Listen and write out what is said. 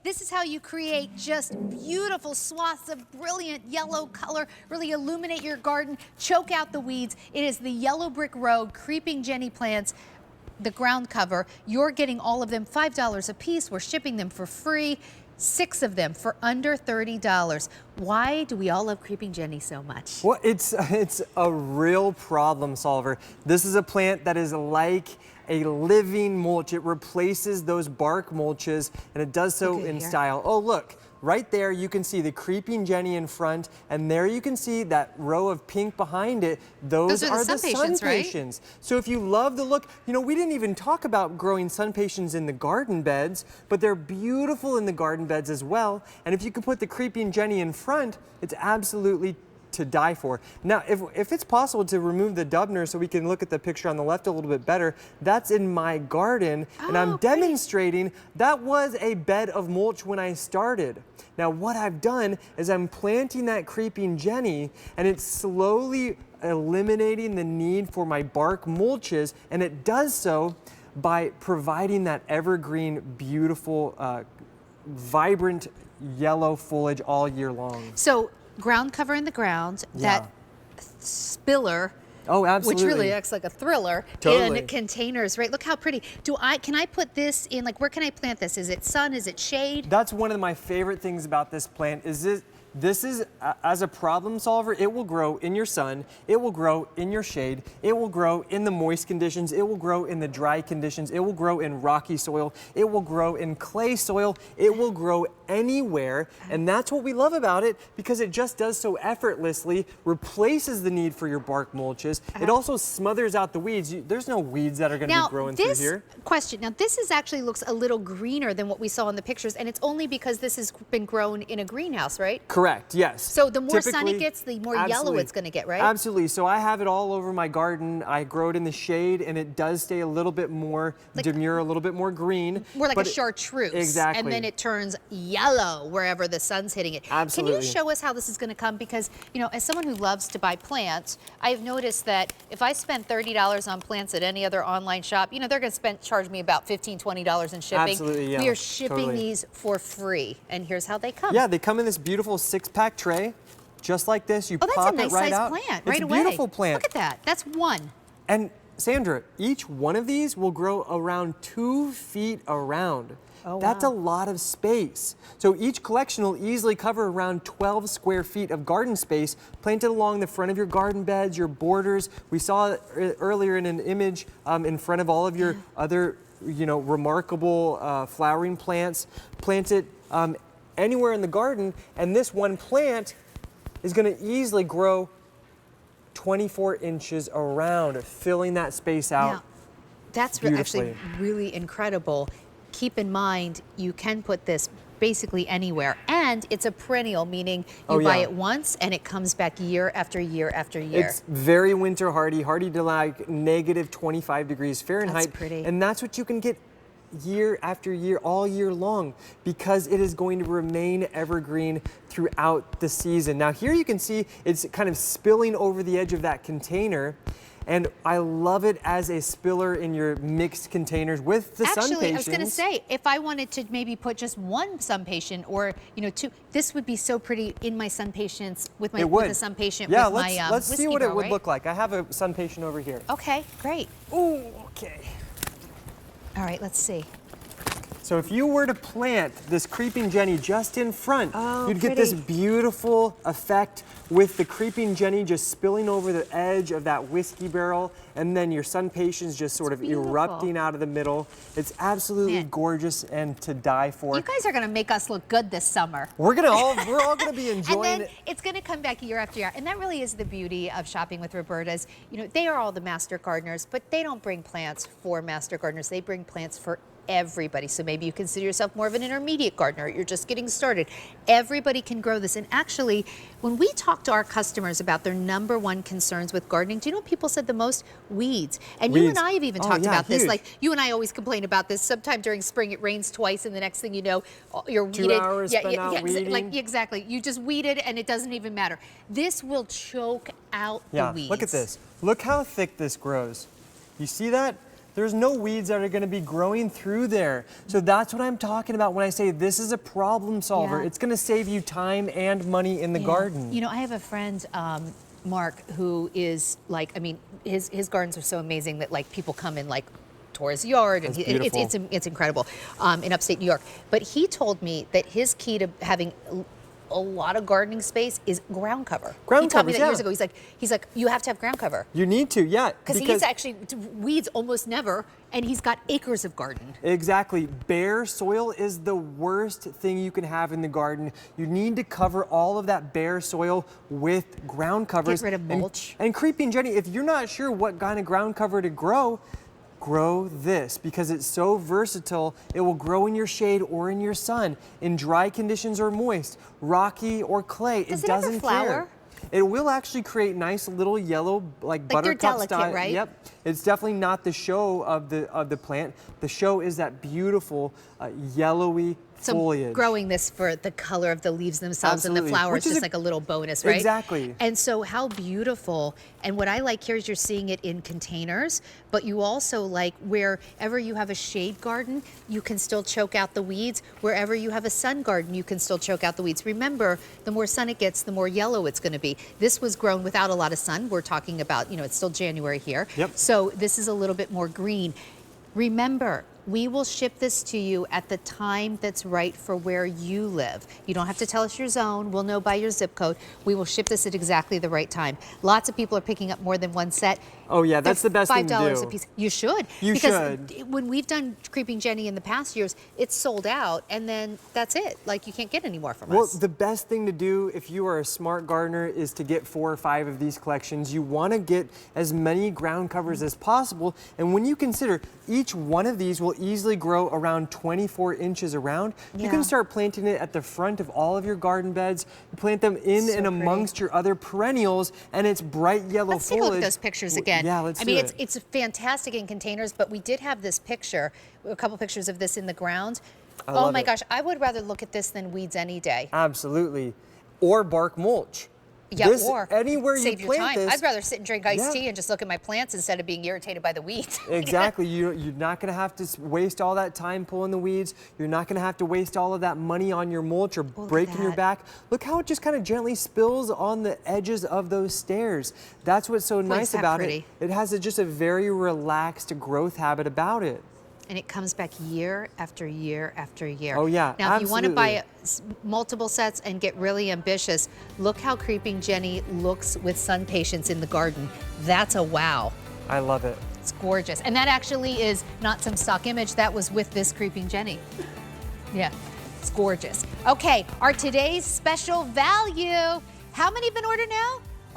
This is how you create just beautiful swaths of brilliant yellow color, really illuminate your garden, choke out the weeds. It is the Yellow Brick Road Creeping Jenny plants, the ground cover. You're getting all of them $5 a piece. We're shipping them for free. 6 of them for under $30. Why do we all love Creeping Jenny so much? Well, it's a real problem solver. This is a plant that is like a living mulch. It replaces those bark mulches, and it does so in style. Oh, look. Right there, you can see the Creeping Jenny in front, and there you can see that row of pink behind it. Those are the sun pations. So if you love the look, you know, we didn't even talk about growing sun pations in the garden beds, but they're beautiful in the garden beds as well. And if you can put the Creeping Jenny in front, it's absolutely to die for. Now, if it's possible to remove the Dubner so we can look at the picture on the left a little bit better, that's in my garden, and I'm demonstrating that was a bed of mulch when I started. Now, what I've done is I'm planting that Creeping Jenny, and it's slowly eliminating the need for my bark mulches, and it does so by providing that evergreen, beautiful, vibrant yellow foliage all year long. So, ground cover in the ground, that spiller, absolutely, which really acts like a thriller, in containers, right? Look how pretty. Can I put this in, like, where can I plant this? Is it sun, is it shade? That's one of my favorite things about this plant is this is, as a problem solver, it will grow in your sun, it will grow in your shade, it will grow in the moist conditions, it will grow in the dry conditions, it will grow in rocky soil, it will grow in clay soil, it will grow anywhere, and that's what we love about it, because it just does so effortlessly, replaces the need for your bark mulches. It also smothers out the weeds. There's no weeds that are going to be growing through here. Now this actually looks a little greener than what we saw in the pictures, and it's only because this has been grown in a greenhouse, right? Correct, yes. So the more sun it gets, the more yellow it's going to get, right? Absolutely. So I have it all over my garden. I grow it in the shade, and it does stay a little bit more demure, a little bit more green. More like a chartreuse. Exactly. And then it turns yellow wherever the sun's hitting it. Absolutely. Can you show us how this is going to come? Because, you know, as someone who loves to buy plants, I've noticed that if I spend $30 on plants at any other online shop, you know, they're going to charge me about $15, $20 in shipping. Absolutely, yeah. We are shipping these for free. And here's how they come. Yeah, they come in this beautiful 6-pack tray, just like this. You pop it right out. Oh, that's a nice size plant right away. It's a beautiful plant. Look at that. That's one. And Sandra, each one of these will grow around 2 feet around. Oh, that's a lot of space. So each collection will easily cover around 12 square feet of garden space planted along the front of your garden beds, your borders. We saw it earlier in an image in front of all of your other, you know, remarkable flowering plants planted anywhere in the garden. And this one plant is going to easily grow 24 inches around, filling that space out. Now, that's actually really incredible. Keep in mind, you can put this basically anywhere, and it's a perennial, meaning you buy it once and it comes back year after year after year. It's very winter hardy to like negative 25 degrees Fahrenheit. That's pretty. And that's what you can get year after year, all year long, because it is going to remain evergreen throughout the season. Now here you can see it's kind of spilling over the edge of that container. And I love it as a spiller in your mixed containers with the sun pations. Actually, I was going to say, if I wanted to maybe put just one sun patient or, you know, 2, this would be so pretty in my sun patients with my with a sun patient with my let's see what it would look like. I have a sun patient over here. Okay, great. Ooh, okay. All right, let's see. So if you were to plant this Creeping Jenny just in front, you'd get this beautiful effect with the Creeping Jenny just spilling over the edge of that whiskey barrel, and then your sun pations just sort of erupting out of the middle. It's absolutely gorgeous and to die for. You guys are going to make us look good this summer. We're all going to be enjoying and then it's going to come back year after year. And that really is the beauty of shopping with Roberta's. You know, they are all the master gardeners, but they don't bring plants for master gardeners. They bring plants for everybody. So maybe you consider yourself more of an intermediate gardener. You're just getting started. Everybody can grow this. And actually, when we talk to our customers about their #1 concerns with gardening, do you know what people said the most? Weeds. And you and I have even talked about this. Like, you and I always complain about this. Sometime during spring it rains twice, and the next thing you know, you're weeded. 2 hours spent out weeding. Like, exactly. You just weeded and it doesn't even matter. This will choke out the weeds. Look at this. Look how thick this grows. You see that? There's no weeds that are gonna be growing through there. So that's what I'm talking about when I say this is a problem solver. Yeah. It's gonna save you time and money in the garden. You know, I have a friend, Mark, who is like, I mean, his gardens are so amazing that like people come in like tour his yard, and it's incredible in upstate New York. But he told me that his key to having a lot of gardening space is ground cover. He told me that years ago. He's like, you have to have ground cover. You need to, yeah. Because he's actually weeds almost never, and he's got acres of garden. Exactly. Bare soil is the worst thing you can have in the garden. You need to cover all of that bare soil with ground covers. Get rid of mulch. And Creeping Jenny, if you're not sure what kind of ground cover to grow this, because it's so versatile. It will grow in your shade or in your sun, in dry conditions or moist, rocky or clay. Does it doesn't ever flower? care. It will actually create nice little yellow, like buttercup delicate, style. right? Yep. It's definitely not the show of the plant. The show is that beautiful yellowy foliage. Growing this for the color of the leaves themselves. Absolutely. And the flower is just like a little bonus, right? Exactly. And so how beautiful. And what I like here is you're seeing it in containers, but you also like wherever you have a shade garden, you can still choke out the weeds. Wherever you have a sun garden, you can still choke out the weeds. Remember, the more sun it gets, the more yellow it's going to be. This was grown without a lot of sun. We're talking about, you know, it's still January here. Yep. So this is a little bit more green. Remember, we will ship this to you at the time that's right for where you live. You don't have to tell us your zone. We'll know by your zip code. We will ship this at exactly the right time. Lots of people are picking up more than one set. Oh yeah, that's the best thing to do. $5 a piece. You should. Because when we've done Creeping Jenny in the past years, it's sold out, and then that's it. Like, you can't get any more from us. Well, the best thing to do if you are a smart gardener is to get 4 or 5 of these collections. You want to get as many ground covers as possible, and when you consider each one of these will easily grow around 24 inches around, you can start planting it at the front of all of your garden beds. You plant them in and amongst your other perennials, and it's bright yellow Let's take a look at those pictures again. Yeah, let's do it. It's fantastic in containers, but we did have this picture, a couple pictures of this in the ground. Oh my gosh, I would rather look at this than weeds any day. Absolutely. Or bark mulch. Yeah, this, or anywhere save you your plant time. this, I'd rather sit and drink iced tea and just look at my plants instead of being irritated by the weeds. Exactly. You're not going to have to waste all that time pulling the weeds. You're not going to have to waste all of that money on your mulch or breaking your back. Look how it just kind of gently spills on the edges of those stairs. That's what's so nice about it. It has just a very relaxed growth habit about it. And it comes back year after year after year. Oh yeah, now, if you want to buy multiple sets and get really ambitious, look how Creeping Jenny looks with sun patience in the garden. That's a wow. I love it. It's gorgeous. And that actually is not some stock image. That was with this Creeping Jenny. Yeah, it's gorgeous. Okay, our today's special value. How many have been ordered now?